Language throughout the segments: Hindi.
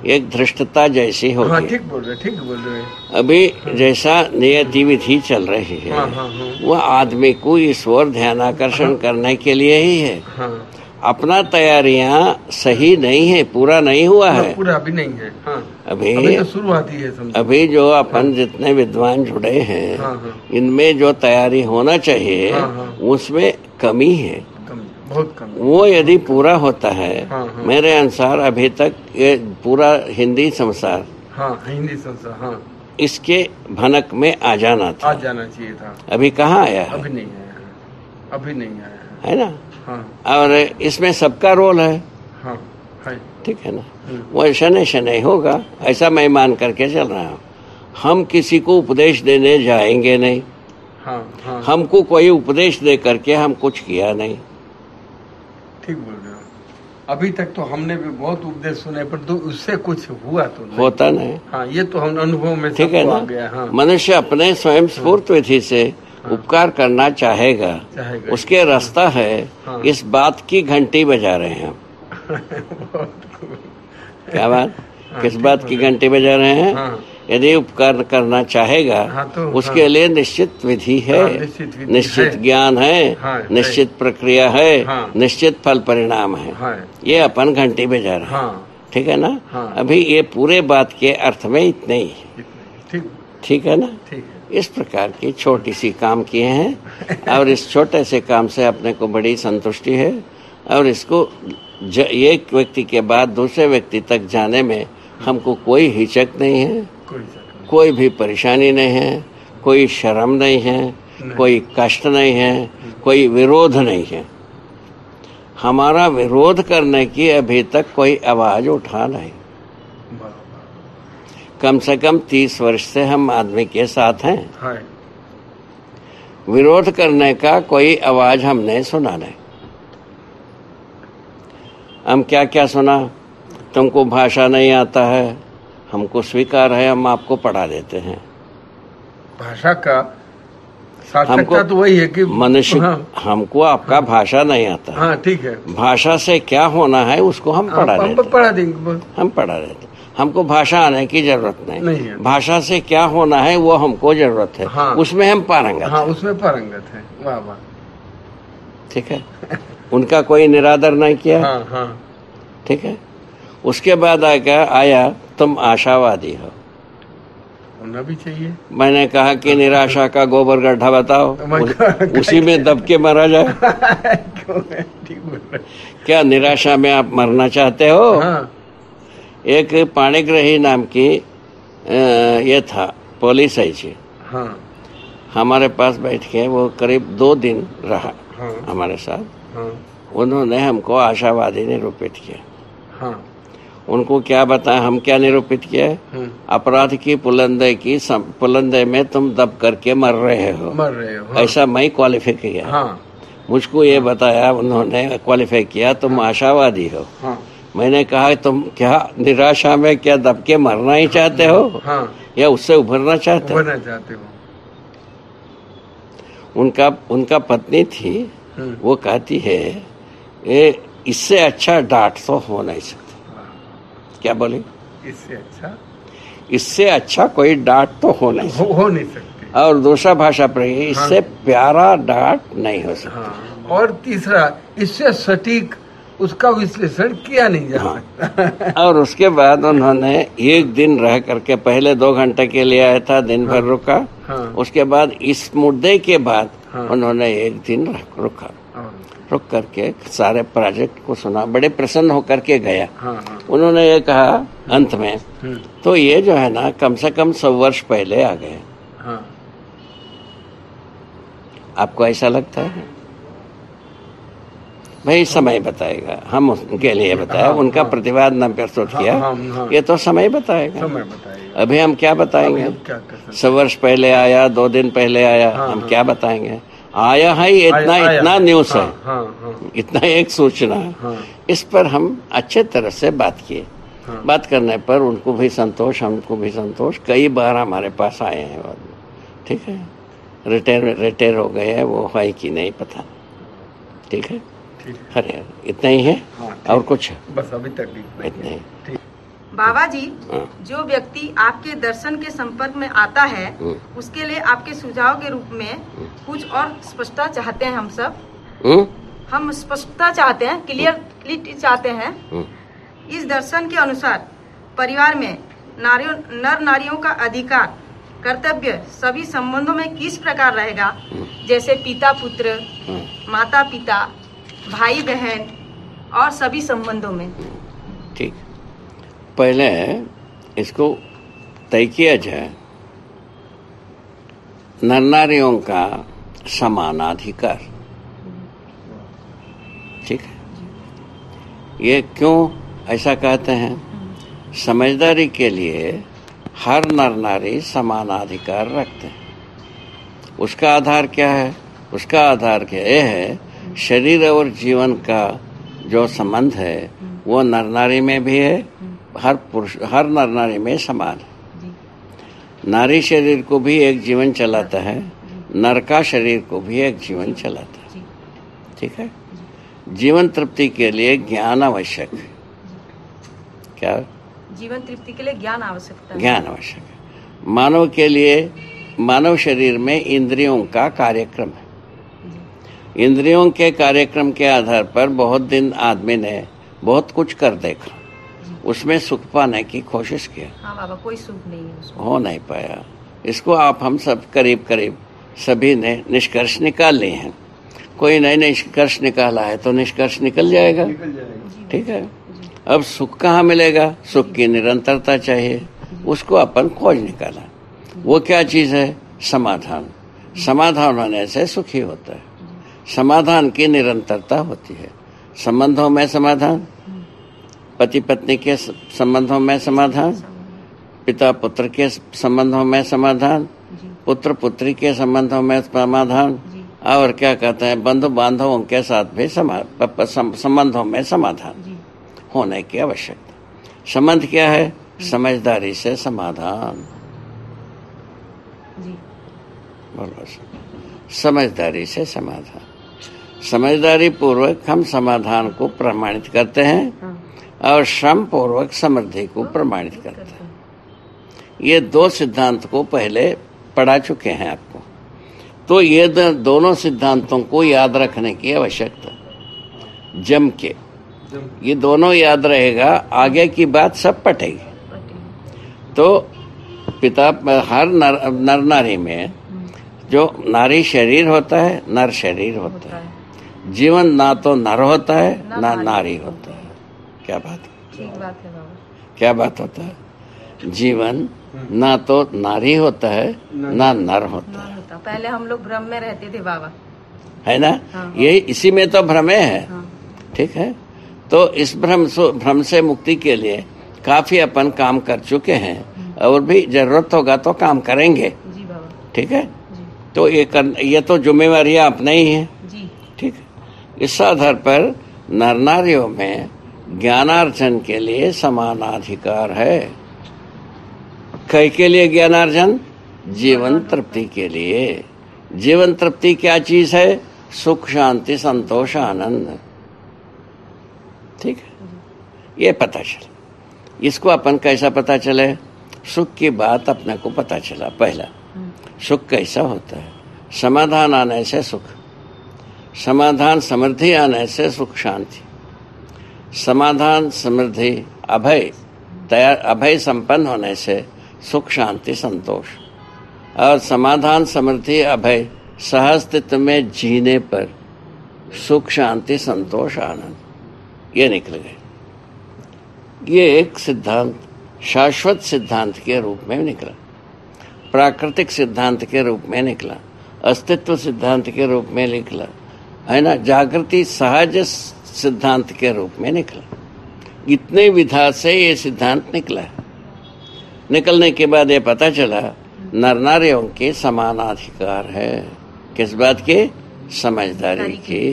एक धृष्टता जैसी होगी। हाँ, ठीक बोल रहे। अभी जैसा नियति विधि चल रही है वह आदमी को ईश्वर ध्यानाकर्षण करने के लिए ही है। अपना तैयारियां सही नहीं है, पूरा नहीं हुआ है, पूरा अभी नहीं है। अभी तो शुरुआत ही है समझो। अभी जो अपन जितने विद्वान जुड़े हैं इनमें जो तैयारी होना चाहिए उसमें कमी है, बहुत कम। वो यदि पूरा होता है मेरे अनुसार अभी तक ये पूरा हिंदी संसार इसके भनक में आ जाना चाहिए था। अभी कहाँ आया है? अभी नहीं आया है ना। और इसमें सबका रोल है। ठीक है ना। वो शनै शनै होगा ऐसा मैं मान करके चल रहा हूँ। हम किसी को उपदेश देने जाएंगे नहीं। हमको कोई उपदेश दे करके हम कुछ किया नहीं। ठीक बोल रहे हो। अभी तक तो हमने भी बहुत उपदेश सुने पर तो उससे कुछ हुआ तो नहीं। होता नहीं। ये तो हम अनुभव में ठीक है ना। मनुष्य अपने स्वयं स्फूर्त विधि से उपकार करना चाहेगा। उसके रास्ता है। इस बात की घंटी बजा रहे हैं हम। क्या बात? किस बात की घंटी बजा रहे हैं? यदि उपकार करना चाहेगा उसके लिए निश्चित विधि है, निश्चित ज्ञान है, निश्चित प्रक्रिया है, निश्चित फल परिणाम है। ये अपन घंटी बजा रहे हैं। ठीक है ना। अभी ये पूरे बात के अर्थ में इतने ही। ठीक है ना। इस प्रकार की छोटी सी काम किए हैं और इस छोटे से काम से अपने को बड़ी संतुष्टि है और इसको एक व्यक्ति के बाद दूसरे व्यक्ति तक जाने में हमको कोई हिचक नहीं है, कोई भी परेशानी नहीं है, कोई शर्म नहीं है, कोई कष्ट नहीं है, कोई विरोध नहीं है। हमारा विरोध करने की अभी तक कोई आवाज उठा नहीं। कम से कम 30 वर्ष से हम आदमी के साथ हैं। विरोध करने का कोई आवाज हमने सुना नहीं। हम क्या क्या सुना? तुमको भाषा नहीं आता है, हमको स्वीकार है, हम आपको पढ़ा देते हैं। भाषा का सार्थकता तो वही है कि मनुष्य हमको आपका भाषा नहीं आता। ठीक है। भाषा से क्या होना है उसको हम पढ़ा देंगे। हम पढ़ा देते। हमको भाषा आने की जरूरत नहीं है। भाषा से क्या होना है वो हमको जरूरत है। उसमें हम पारंगत हैं। उसमें पारंगत है। वाह वाह। ठीक है। उनका कोई निरादर नहीं किया। ठीक है। उसके बाद आया तुम आशावादी हो। होना भी चाहिए। मैंने कहा कि निराशा का गोबर गड्ढा बताओ, उसी में दब के मरा जाए। क्या निराशा में आप मरना चाहते हो? एक पाणिग्रही नाम की ये था पुलिस आई थी। हमारे पास बैठ के वो करीब 2 दिन रहा हमारे साथ। उन्होंने हमको आशावादी निरूपित किया। उनको क्या बताया, हम क्या निरूपित किया? अपराध की पुलंदे में तुम दब करके मर रहे हो। ऐसा मैं क्वालिफाई किया। मुझको ये बताया उन्होंने क्वालिफाई किया तुम आशावादी हो। मैंने कहा तुम क्या निराशा में क्या दब के मरना ही चाहते हो या उससे उभरना चाहते हो? उनका पत्नी थी, वो कहती है ये इससे अच्छा डांट तो हो नहीं सकता। क्या बोली? इससे अच्छा कोई डांट तो हो नहीं सकती। और दूसरा भाषा प्रयोग इससे प्यारा डांट नहीं हो सकता। और तीसरा इससे सटीक उसका विश्लेषण किया नहीं जाता। और उसके बाद उन्होंने एक दिन रह करके पहले 2 घंटे के लिए आया था, दिन भर रुका। उसके बाद इस मुद्दे के बाद उन्होंने एक दिन रुक करके सारे प्रोजेक्ट को सुना, बड़े प्रसन्न होकर के गया। उन्होंने ये कहा अंत में तो ये जो है ना कम से कम 100 वर्ष पहले आ गए। आपको ऐसा लगता है? भाई समय बताएगा। हम उनके लिए बताया, उनका प्रतिवाद न प्रस्तुत किया। ये तो समय बताएगा। अभी हम क्या बताएंगे? 100 वर्ष पहले आया, 2 दिन पहले आया, हम क्या बताएंगे? आया है इतना न्यूज है, इतना एक सूचना है। इस पर हम अच्छे तरह से बात किए। बात करने पर उनको भी संतोष, हमको भी संतोष। कई बार हमारे पास आए हैं बाद में। ठीक है। रिटायर हो गए हैं, वो है कि नहीं पता। ठीक है। अरे इतना ही है। और कुछ? बस अभी तक इतना ही। बाबा जी, जो व्यक्ति आपके दर्शन के संपर्क में आता है उसके लिए आपके सुझाव के रूप में कुछ और स्पष्टता चाहते हैं। हम सब हम स्पष्टता चाहते हैं, क्लियरिटी चाहते हैं। इस दर्शन के अनुसार परिवार में नर नारियों का अधिकार कर्तव्य सभी संबंधों में किस प्रकार रहेगा, जैसे पिता पुत्र, माता पिता, भाई बहन और सभी संबंधों में। ठीक, पहले इसको तय किया जाए। नर नारियों का समानाधिकार, ठीक है। ये क्यों ऐसा कहते हैं? समझदारी के लिए हर नर नारी समानाधिकार रखते हैं। उसका आधार क्या है? उसका आधार क्या है? शरीर और जीवन का जो संबंध है वो नर नारी में भी है, हर नर नारी में समान है। नारी शरीर को भी एक जीवन चलाता है, नर का शरीर को भी एक जीवन चलाता है, ठीक है। जीवन तृप्ति के लिए ज्ञान आवश्यक है। क्या? जीवन तृप्ति के लिए ज्ञान आवश्यकता है। ज्ञान आवश्यक है। मानव के लिए, मानव शरीर में इंद्रियों का कार्यक्रम है। इंद्रियों के कार्यक्रम के आधार पर बहुत दिन आदमी ने बहुत कुछ कर देखा, उसमें सुख पाने की कोशिश किया। हाँ बाबा, कोई सुख नहीं है उसमें। हो नहीं पाया। इसको आप हम सब करीब करीब सभी ने निष्कर्ष निकाल लिए हैं। कोई नए निष्कर्ष निकाला है तो निष्कर्ष निकल जाएगा, ठीक है। अब सुख कहाँ मिलेगा? सुख की निरंतरता चाहिए, उसको अपन खोज निकाला। वो क्या चीज है? समाधान। समाधान होने से सुखी होता है। समाधान की निरंतरता होती है। संबंधों में समाधान, पति पत्नी के संबंधों में समाधान, पिता पुत्र के संबंधों में समाधान, पुत्र पुत्री के संबंधों में समाधान, और क्या कहते हैं, बंधु बांधवों के साथ भी संबंधों में समाधान होने की आवश्यकता। संबंध क्या है? समझदारी से समाधान। बोलो, समझदारी से समाधान। समझदारी पूर्वक हम समाधान को प्रमाणित करते हैं और श्रम पूर्वक समृद्धि को प्रमाणित करते हैं। ये दो सिद्धांत को पहले पढ़ा चुके हैं आपको, तो ये दोनों सिद्धांतों को याद रखने की आवश्यकता जम के। ये दोनों याद रहेगा, आगे की बात सब पटेगी। तो पिता हर नर नारी में जो नारी शरीर होता है, नर शरीर होता है। जीवन ना तो नर होता है ना नारी होता है। क्या बात? ठीक बात है बाबा। क्या बात होता है? जीवन ना तो नारी होता है ना नर होता है। पहले हम लोग भ्रम में रहते थे बाबा, है ना? हाँ। यही इसी में तो भ्रम है, हाँ। ठीक है। तो इस भ्रम से मुक्ति के लिए काफी अपन काम कर चुके हैं और भी जरूरत होगा तो काम करेंगे, जी बाबा, ठीक है। तो ये तो जिम्मेवारी अपने ही है, ठीक है। इस आधार पर नर नारियों में ज्ञानार्जन के लिए समानाधिकार है। कई के लिए ज्ञानार्जन? जीवन तृप्ति के लिए। जीवन तृप्ति क्या चीज है? सुख शांति संतोष आनंद, ठीक है। ये पता चले। इसको अपन कैसा पता चले? सुख की बात अपने को पता चला। पहला, सुख कैसा होता है? समाधान आने से सुख, समाधान समृद्धि आने से सुख शांति, समाधान समृद्धि अभय अभय संपन्न होने से सुख शांति संतोष, और समाधान समृद्धि अभय सहअस्तित्व में जीने पर सुख शांति संतोष आनंद, ये निकल गए। ये एक सिद्धांत शाश्वत सिद्धांत के रूप में निकला, प्राकृतिक सिद्धांत के रूप में निकला, अस्तित्व सिद्धांत के रूप में निकला, है ना, जागृति सहज सिद्धांत के रूप में निकला। इतने विधा से ये सिद्धांत निकला। निकलने के बाद ये पता चला नर नारियों के समानाधिकार है। किस बात की? समझदारी की।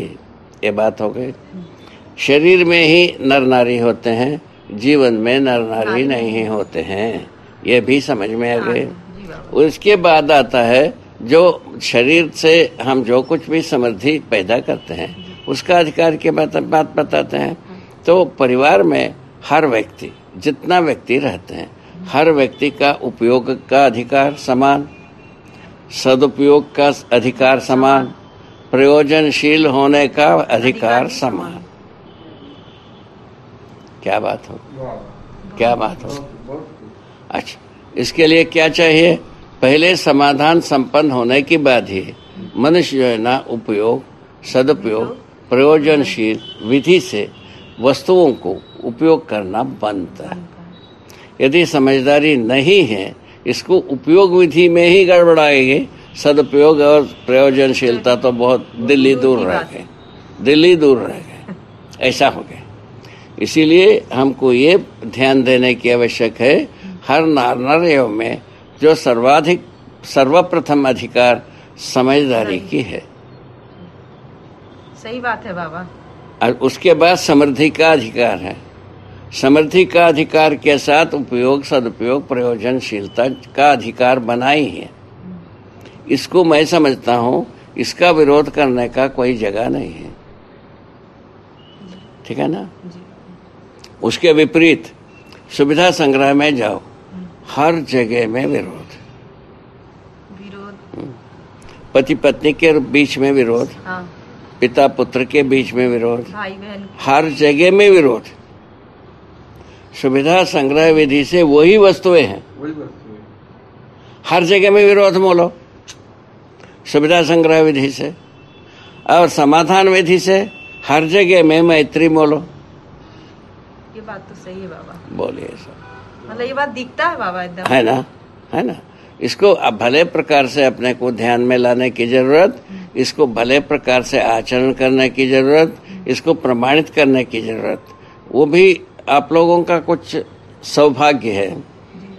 ये बात हो गई। शरीर में ही नर नारी होते हैं, जीवन में नर नारी नहीं होते हैं, ये भी समझ में आ गए। उसके बाद आता है जो शरीर से हम जो कुछ भी समृद्धि पैदा करते हैं उसका अधिकार के बात बताते हैं। तो परिवार में हर व्यक्ति जितना व्यक्ति रहते हैं, हर व्यक्ति का उपयोग का अधिकार समान, सदुपयोग का अधिकार समान, प्रयोजनशील होने का अधिकार समान। क्या बात हो, क्या बात हो। अच्छा, इसके लिए क्या चाहिए? पहले समाधान संपन्न होने के बाद ही मनुष्य जो है ना उपयोग, सदुपयोग, प्रयोजनशील विधि से वस्तुओं को उपयोग करना बनता है। यदि समझदारी नहीं है, इसको उपयोग विधि में ही गड़बड़ाएंगे, सदुपयोग और प्रयोजनशीलता तो बहुत दिल्ली दूर रह गए, दिल्ली दूर रह गए, ऐसा हो गया। इसीलिए हमको ये ध्यान देने की आवश्यक है, हर नार्य में जो सर्वप्रथम अधिकार समझदारी की है। सही बात है बाबा। और उसके बाद समृद्धि का अधिकार है। समृद्धि का अधिकार के साथ उपयोग, सदुपयोग, प्रयोजनशीलता का अधिकार बना ही है। इसको मैं समझता हूँ, इसका विरोध करने का कोई जगह नहीं है। ठीक है ना? उसके विपरीत सुविधा संग्रह में जाओ, हर जगह में विरोध, पति पत्नी के बीच में विरोध, हाँ। पिता पुत्र के बीच में विरोध, भाई बहन, हर जगह में विरोध। सुविधा संग्रह विधि से वही वस्तुएं हैं, हर जगह में विरोध मोलो सुविधा संग्रह विधि से, और समाधान विधि से हर जगह में मैत्री मोलो। ये बात तो सही है बाबा। बोलिए सर, मतलब ये बात दिखता है बाबा एकदम, है ना, है ना। इसको अब भले प्रकार से अपने को ध्यान में लाने की जरूरत, इसको भले प्रकार से आचरण करने की जरूरत, इसको प्रमाणित करने की जरूरत। वो भी आप लोगों का कुछ सौभाग्य है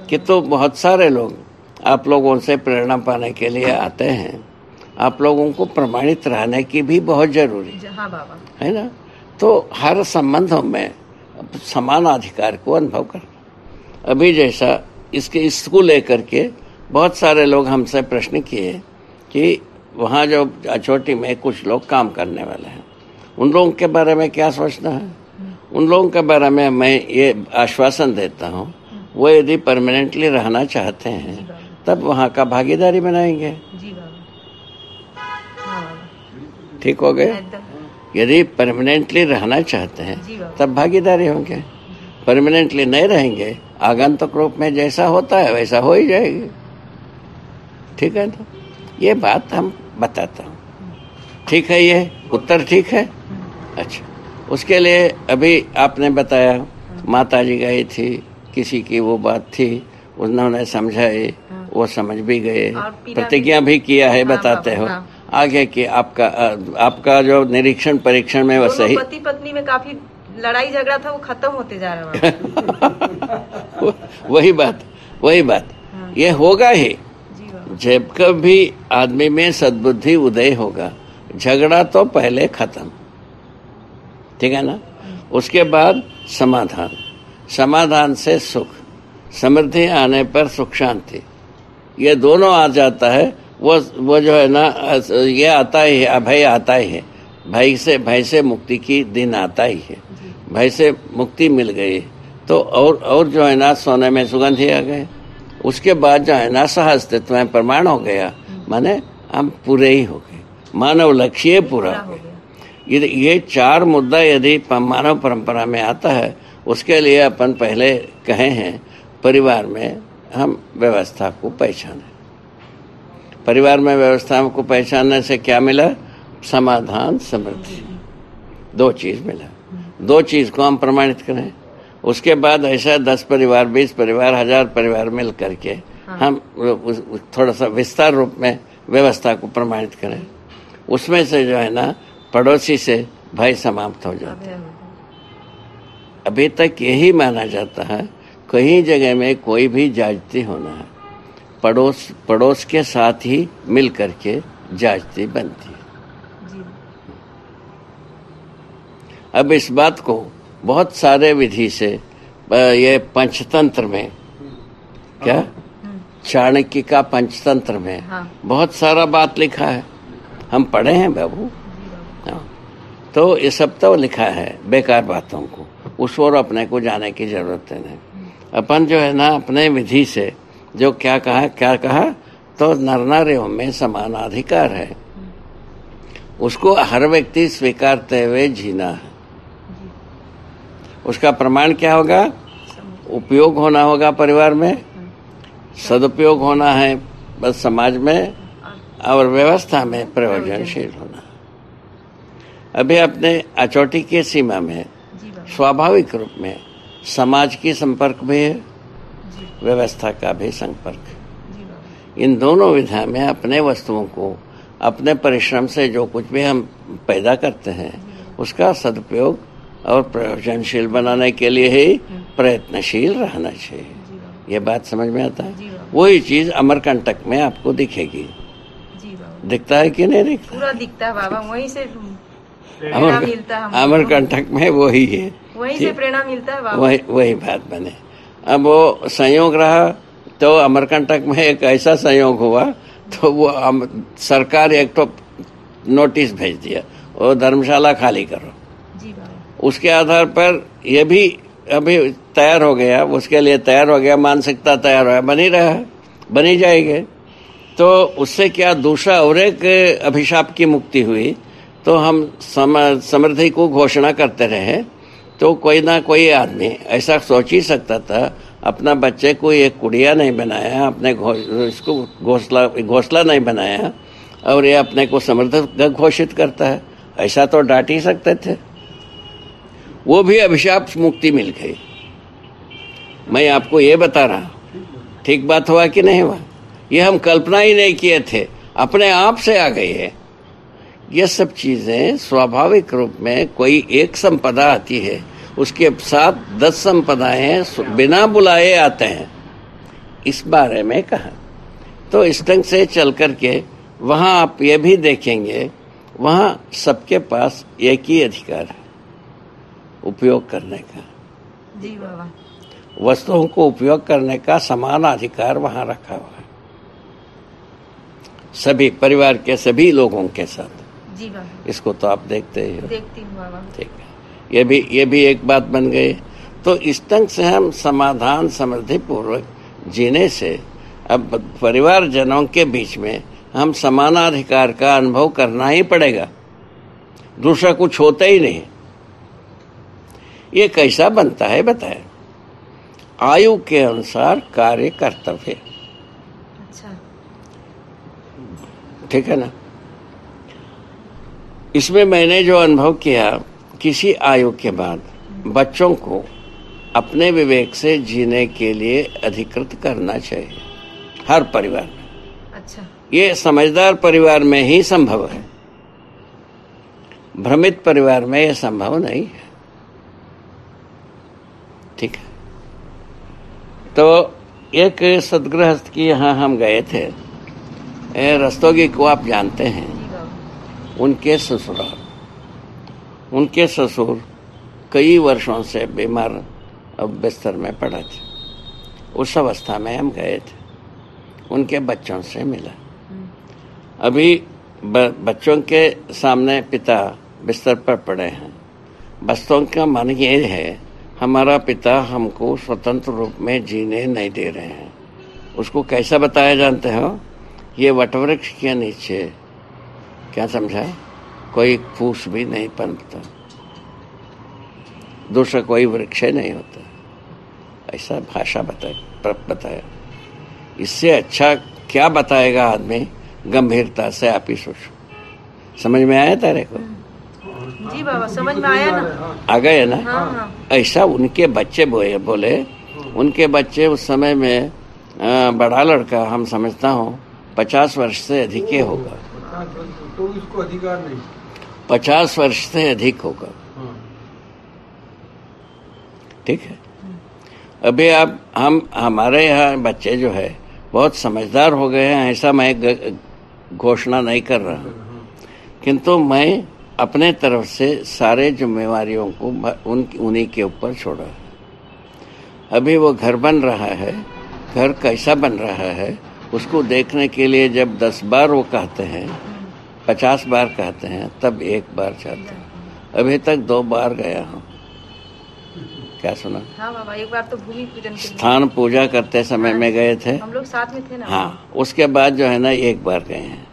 कि तो बहुत सारे लोग आप लोगों से प्रेरणा पाने के लिए आते हैं। आप लोगों को प्रमाणित रहने की भी बहुत जरूरी हाँ बाबा, है ना। तो हर संबंधों में समान अधिकार को अनुभव करना। अभी जैसा इसको लेकर के बहुत सारे लोग हमसे प्रश्न किए कि वहाँ जो अचोटी में कुछ लोग काम करने वाले हैं, उन लोगों के बारे में क्या सोचना है। उन लोगों के बारे में मैं ये आश्वासन देता हूँ, वो यदि परमानेंटली रहना चाहते हैं तब वहाँ का भागीदारी बनाएंगे। जी बाबा, हाँ बाबा, ठीक हो गए। एकदम। यदि परमानेंटली रहना चाहते हैं जी बाबा। तब भागीदारी होंगे। परमानेंटली नहीं रहेंगे, आगंतुक रूप में जैसा होता है वैसा हो ही जाएगी। ठीक है ना, ये बात हम बताता हूँ। ठीक है, ये उत्तर ठीक है। अच्छा, उसके लिए अभी आपने बताया माता जी गई थी, किसी की वो बात थी, उन्होंने समझाई, वो समझ भी गए, प्रतिज्ञा भी किया है, बताते हो आगे कि आपका जो निरीक्षण परीक्षण में वो सही, पति पत्नी में काफी लड़ाई झगड़ा था, वो खत्म होते जा रहा है। वही बात ये होगा ही। जब कभी आदमी में सद्बुद्धि उदय होगा, झगड़ा तो पहले खत्म, ठीक है ना। उसके बाद समाधान से सुख, समृद्धि आने पर सुख शांति, ये दोनों आ जाता है। वो जो है ना, ये आता ही है, अभय आता ही है। भय से मुक्ति की दिन आता ही है। भय से मुक्ति मिल गई तो और जो है ना, सोने में सुगंध ही आ गए। उसके बाद जो है ना, सह अस्तित्व में प्रमाण हो गया, माने हम पूरे ही हो गए, मानव लक्ष्य पूरा हो गया। ये चार मुद्दा यदि मानव परंपरा में आता है, उसके लिए अपन पहले कहे हैं, परिवार में हम व्यवस्था को पहचाने। परिवार में व्यवस्था को पहचानने से क्या मिला? समाधान, समृद्धि, दो चीज मिला। दो चीज को हम प्रमाणित करें। उसके बाद ऐसा 10 परिवार, 20 परिवार, 1000 परिवार मिल करके हम थोड़ा सा विस्तार रूप में व्यवस्था को प्रमाणित करें। उसमें से जो है ना, पड़ोसी से भय समाप्त हो जाता है। अभी तक यही माना जाता है, कहीं जगह में कोई भी जाजती होना है, पड़ोस के साथ ही मिल करके जाजती बनती है। अब इस बात को बहुत सारे विधि से, ये पंचतंत्र में, क्या चाणक्य का पंचतंत्र में बहुत सारा बात लिखा है, हम पढ़े हैं बाबू। तो ये सब तो लिखा है बेकार बातों को, उस ओर अपने को जाने की जरूरत नहीं। अपन जो है ना अपने विधि से जो क्या कहा तो नर नारियों में समानाधिकार है, उसको हर व्यक्ति स्वीकारते हुए जीना है। उसका प्रमाण क्या होगा? उपयोग होना होगा परिवार में, सदुपयोग होना है बस समाज में, और व्यवस्था में प्रयोजनशील होना। अभी अपने अचोटी के सीमा में स्वाभाविक रूप में समाज की संपर्क भी है, व्यवस्था का भी संपर्क है। इन दोनों विधा में अपने वस्तुओं को अपने परिश्रम से जो कुछ भी हम पैदा करते हैं उसका सदुपयोग और प्रयोजनशील बनाने के लिए ही प्रयत्नशील रहना चाहिए। ये बात समझ में आता है? वही चीज अमरकंटक में आपको दिखेगी। दिखता है कि नहीं दिखता? पूरा दिखता है बाबा, वहीं से प्रेरणा मिलता है। अमरकंटक में वही है, वहीं से प्रेरणा मिलता है बाबा। वही बात बने। अब वो संयोग रहा तो अमरकंटक में एक ऐसा संयोग हुआ तो वो सरकार एक तो नोटिस भेज दिया और धर्मशाला खाली करो। उसके आधार पर ये भी अभी तैयार हो गया, उसके लिए तैयार हो गया, मानसिकता तैयार हो, बनी रहा है, बनी जाएगी। तो उससे क्या दूसरा और एक अभिशाप की मुक्ति हुई। तो हम समृद्धि को घोषणा करते रहे तो कोई ना कोई आदमी ऐसा सोच ही सकता था अपना बच्चे को एक कुड़िया नहीं बनाया, अपने इसको घोंसला नहीं बनाया और ये अपने को समृद्ध घोषित करता है, ऐसा तो डांट ही सकते थे। वो भी अभिशाप मुक्ति मिल गई। मैं आपको ये बता रहा, ठीक बात हुआ कि नहीं हुआ? ये हम कल्पना ही नहीं किए थे, अपने आप से आ गई है। ये सब चीजें स्वाभाविक रूप में कोई एक संपदा आती है, उसके साथ 10 संपदाएं बिना बुलाए आते हैं, इस बारे में कहा। तो इस ढंग से चल करके वहां आप ये भी देखेंगे, वहां सबके पास एक ही अधिकार है उपयोग करने का। जी बाबा। वस्तुओं को उपयोग करने का समान अधिकार वहां रखा हुआ है, सभी परिवार के सभी लोगों के साथ। जी बाबा। इसको तो आप देखते ही हो। देखती हूँ बाबा। ठीक है, ये भी एक बात बन गई। तो इस ढंग से हम समाधान समृद्धि पूर्वक जीने से अब परिवार जनों के बीच में हम समानाधिकार का अनुभव करना ही पड़ेगा, दूसरा कुछ होता ही नहीं। ये कैसा बनता है बताए? आयु के अनुसार कार्य कर्तव्य। अच्छा, ठीक है ना? इसमें मैंने जो अनुभव किया, किसी आयु के बाद बच्चों को अपने विवेक से जीने के लिए अधिकृत करना चाहिए हर परिवार में। अच्छा। ये समझदार परिवार में ही संभव है, भ्रमित परिवार में यह संभव नहीं है। ठीक है। तो एक सदगृहस्थ की यहाँ हम गए थे, रस्तोगी को आप जानते हैं, उनके ससुराल, उनके ससुर कई वर्षों से बीमार अब बिस्तर में पड़ा थे। उस अवस्था में हम गए थे, उनके बच्चों से मिला। अभी बच्चों के सामने पिता बिस्तर पर पड़े हैं। बच्चों का मन ये है हमारा पिता हमको स्वतंत्र रूप में जीने नहीं दे रहे हैं। उसको कैसा बताया जानते हो? ये वटवृक्ष के नीचे, क्या समझा, कोई फूस भी नहीं पनपता, दूसरा कोई वृक्ष नहीं होता, ऐसा भाषा बताया। इससे अच्छा क्या बताएगा आदमी? गंभीरता से आप ही सोचो। समझ में आया तेरे को? जी बाबा, समझ में आया ना? आ गए ना? हाँ, हाँ। ऐसा उनके बच्चे बोले, उनके बच्चे उस समय में बड़ा लड़का, हम समझता हूँ 50 वर्ष से अधिक ही होगा, तो उसको अधिकार नहीं, 50 वर्ष से अधिक होगा। ठीक है। अभी आप हमारे यहाँ बच्चे जो है बहुत समझदार हो गए हैं, ऐसा मैं घोषणा नहीं कर रहा, किंतु मैं अपने तरफ से सारे जिम्मेवारियों को उन्हीं के ऊपर छोड़ा। अभी वो घर बन रहा है, घर कैसा बन रहा है उसको देखने के लिए जब 10 बार वो कहते हैं, 50 बार कहते हैं, तब 1 बार जाते हैं। अभी तक 2 बार गया हूँ। क्या सुना? हाँ बाबा, एक बार तो भूमि पूजन के लिए स्थान पूजा करते समय में गए थे। हम लोग साथ में थे ना। हाँ, उसके बाद जो है ना एक बार गए हैं।